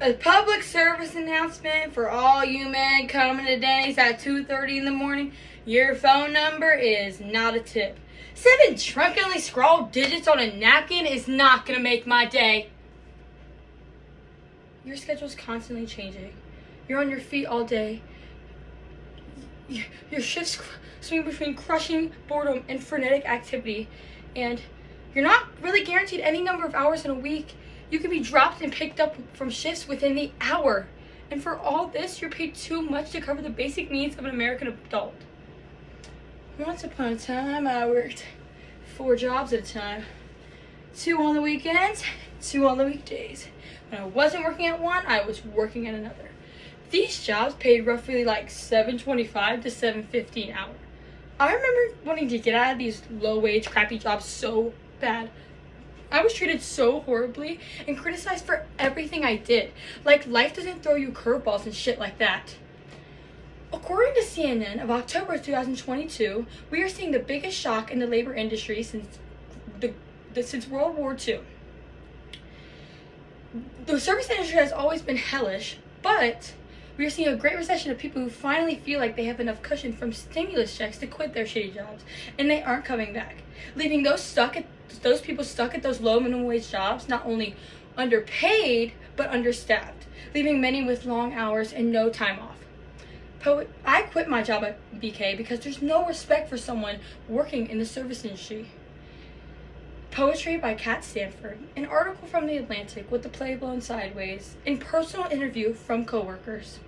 A public service announcement for all you men coming to Denny's at 2:30 in the morning. Your phone number is not a tip. 7 drunkenly scrawled digits on a napkin is not going to make my day. Your schedule's constantly changing. You're on your feet all day. Your shifts swing between crushing boredom and frenetic activity. And you're not really guaranteed any number of hours in a week. You can be dropped and picked up from shifts within the hour. And for all this, you're paid too much to cover the basic needs of an American adult. Once upon a time, I worked 4 jobs at a time. 2 on the weekends, 2 on the weekdays. When I wasn't working at one, I was working at another. These jobs paid roughly like $7.25 to $7.50 an hour. I remember wanting to get out of these low-wage, crappy jobs so bad. I was treated so horribly and criticized for everything I did. Like, life doesn't throw you curveballs and shit like that. According to CNN of October 2022, we are seeing the biggest shock in the labor industry since World War II. The service industry has always been hellish, but we are seeing a great recession of people who finally feel like they have enough cushion from stimulus checks to quit their shitty jobs, and they aren't coming back, leaving those people stuck at those low minimum wage jobs, not only underpaid, but understaffed, leaving many with long hours and no time off. I quit my job at BK because there's no respect for someone working in the service industry. Poetry by Kat Stanford, an article from The Atlantic with the play blown sideways, and personal interview from coworkers.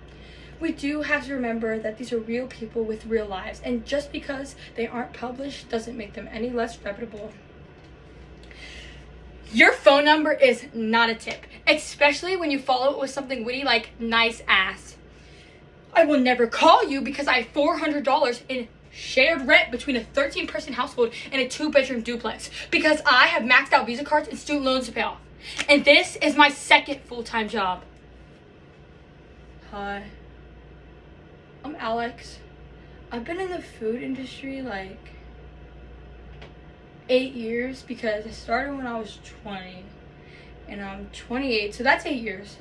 We do have to remember that these are real people with real lives, and just because they aren't published doesn't make them any less reputable. Your phone number is not a tip, especially when you follow it with something witty like nice ass. I will never call you because I have $400 in shared rent between a 13-person household and a 2-bedroom duplex because I have maxed out Visa cards and student loans to pay off. And this is my second full-time job. Hi, I'm Alex. I've been in the food industry like 8 years because I started when I was 20 and I'm 28, so that's 8 years.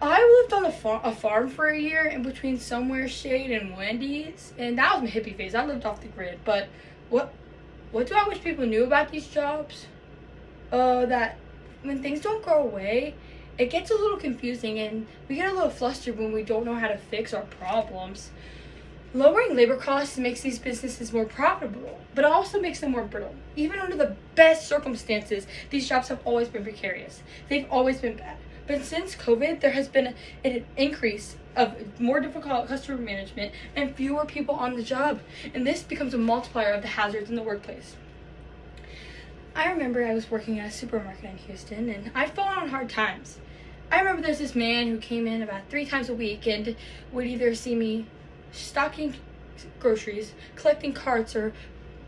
I lived on a farm for a year in between Somewhere Shade and Wendy's, and that was my hippie phase. I lived off the grid. But what do I wish people knew about these jobs? That when things don't go away, it gets a little confusing and we get a little flustered when we don't know how to fix our problems. Lowering labor costs makes these businesses more profitable, but it also makes them more brittle. Even under the best circumstances, these jobs have always been precarious. They've always been bad. But since COVID, there has been an increase of more difficult customer management and fewer people on the job. And this becomes a multiplier of the hazards in the workplace. I remember I was working at a supermarket in Houston, and I'd fallen on hard times. I remember there's this man who came in about 3 times a week and would either see me stocking groceries, collecting carts, or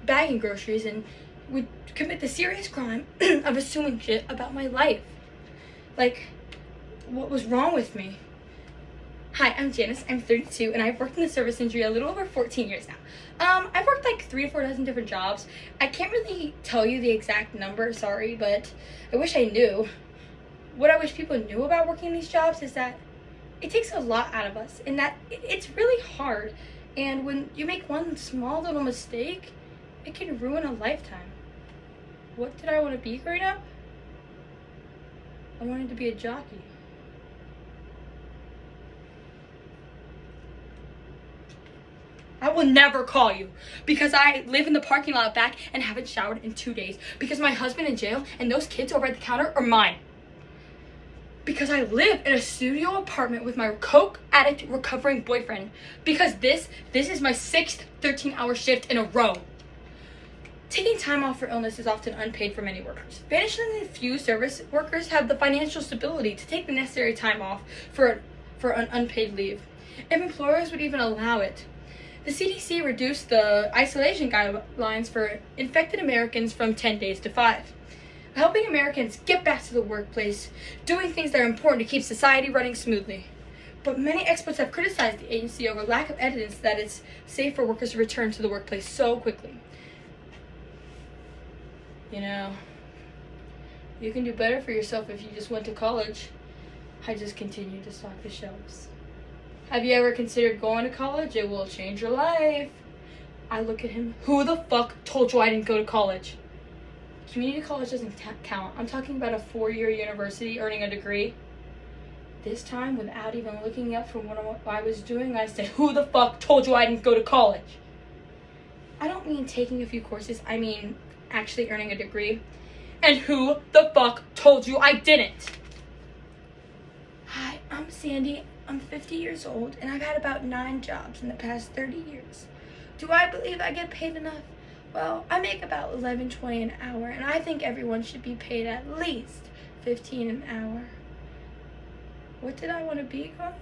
bagging groceries, and would commit the serious crime of assuming shit about my life. Like, what was wrong with me? Hi, I'm Janice. I'm 32, and I've worked in the service industry a little over 14 years now. I've worked like 3 to 4 dozen different jobs. I can't really tell you the exact number, sorry, but I wish I knew. What I wish people knew about working these jobs is that it takes a lot out of us, and that it's really hard. And when you make one small little mistake, it can ruin a lifetime. What did I want to be growing up? I wanted to be a jockey. I will never call you because I live in the parking lot back and haven't showered in 2 days because my husband in jail and those kids over at the counter are mine. Because I live in a studio apartment with my coke addict recovering boyfriend. Because this is my 6th 13-hour shift in a row. Taking time off for illness is often unpaid for many workers. Vanishingly few service workers have the financial stability to take the necessary time off for an unpaid leave. If employers would even allow it. The CDC reduced the isolation guidelines for infected Americans from 10 days to 5, helping Americans get back to the workplace, doing things that are important to keep society running smoothly. But many experts have criticized the agency over lack of evidence that it's safe for workers to return to the workplace so quickly. You know, you can do better for yourself if you just went to college. I just continue to stock the shelves. Have you ever considered going to college? It will change your life. I look at him. Who the fuck told you I didn't go to college? Community college doesn't count. I'm talking about a 4-year university earning a degree. This time, without even looking up from what I was doing, I said, who the fuck told you I didn't go to college? I don't mean taking a few courses. I mean actually earning a degree. And who the fuck told you I didn't? Hi, I'm Sandy. I'm 50 years old, and I've had about 9 jobs in the past 30 years. Do I believe I get paid enough? Well, I make about $11.20 an hour, and I think everyone should be paid at least $15 an hour. What did I want to be, Carl?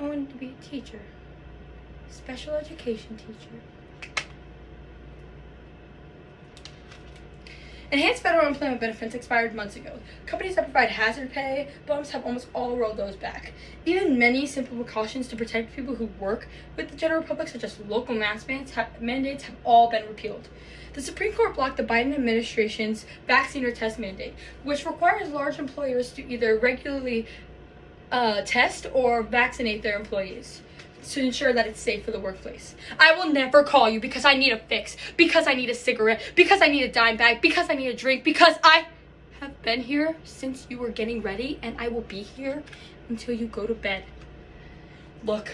I wanted to be a teacher. Special education teacher. Enhanced federal employment benefits expired months ago. Companies that provide hazard pay bumps have almost all rolled those back. Even many simple precautions to protect people who work with the general public, such as local mask mandates, have all been repealed. The Supreme Court blocked the Biden administration's vaccine or test mandate, which requires large employers to either regularly test or vaccinate their employees to ensure that it's safe for the workplace. I will never call you because I need a fix, because I need a cigarette, because I need a dime bag, because I need a drink, because I have been here since you were getting ready, and I will be here until you go to bed. Look,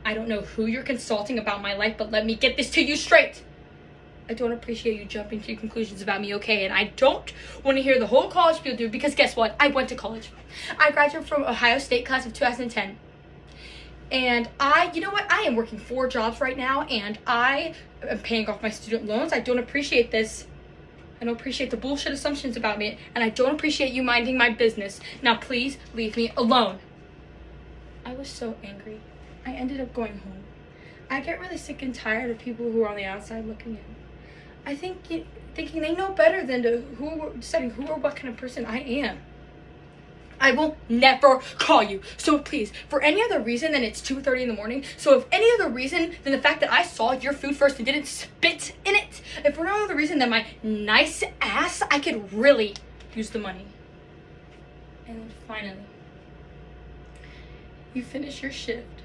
I don't know who you're consulting about my life, but let me get this to you straight. I don't appreciate you jumping to conclusions about me, okay? And I don't want to hear the whole college spiel, dude, because guess what? I went to college. I graduated from Ohio State class of 2010. And you know what? I am working 4 jobs right now, and I am paying off my student loans. I don't appreciate this. I don't appreciate the bullshit assumptions about me, and I don't appreciate you minding my business. Now, please leave me alone. I was so angry. I ended up going home. I get really sick and tired of people who are on the outside looking in. I think thinking they know better than deciding who or what kind of person I am. I will never call you. So please, for any other reason than it's 2:30 in the morning, so if any other reason than the fact that I saw your food first and didn't spit in it, if for no other reason than my nice ass, I could really use the money. And then finally, you finish your shift,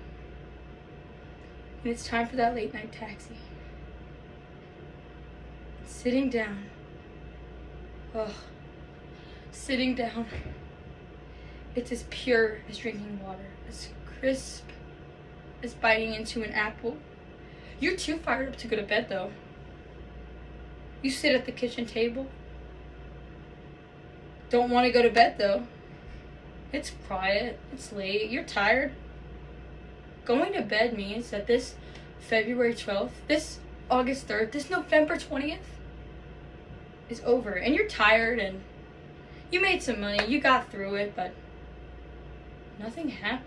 and it's time for that late night taxi. Sitting down. Sitting down. It's as pure as drinking water, as crisp as biting into an apple. You're too fired up to go to bed, though. You sit at the kitchen table. Don't want to go to bed, though. It's quiet. It's late. You're tired. Going to bed means that this February 12th, this August 3rd, this November 20th is over. And you're tired, and you made some money. You got through it, but nothing happened.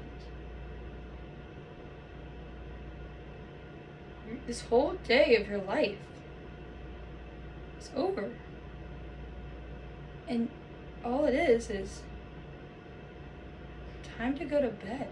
This whole day of your life is over. And all it is time to go to bed.